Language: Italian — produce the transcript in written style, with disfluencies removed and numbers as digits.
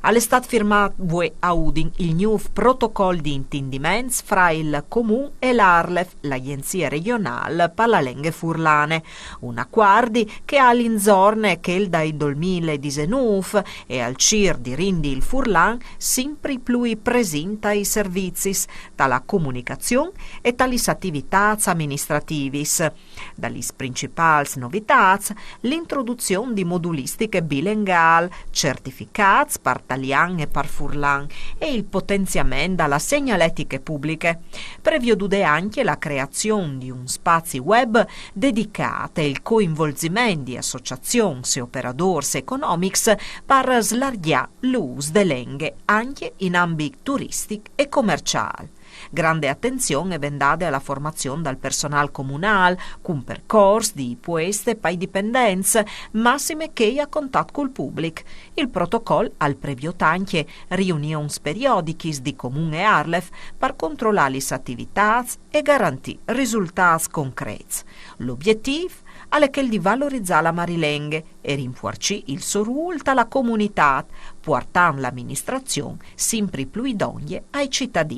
All'estat firmat vue a Udin il nuovo protocollo di intendiments fra il Comune e l'Arlef, l'Agenzia regionale per la lingue furlane, un accordo che ha l'inzorne che il dai 2019 e al CIR di Rindi il Furlan sempre più presenta i servizi, dalla comunicazione e dalle attività amministrative. Dalle principali novità, l'introduzione di modulistiche bilinguali, certificati per italiano e per furlan e il potenziamento della segnaletica pubbliche. Prevede anche la creazione di un spazio web dedicato al coinvolgimento di associazioni e operatori economici per slargiare l'uso delle lingue anche in ambito turistico e commerciale. Grande attenzione è data alla formazione del personale comunale, con percorsi di pueste per i dipendenti, massime che a contatto col pubblico. Il protocollo al previo anche riunioni periodiche di Comune e Arlef per controllare le attività e garantire risultati concreti. L'obiettivo è quello di valorizzare la marilenghe e rinforcare il suo ruolo alla comunità, portando l'amministrazione sempre più idonea ai cittadini.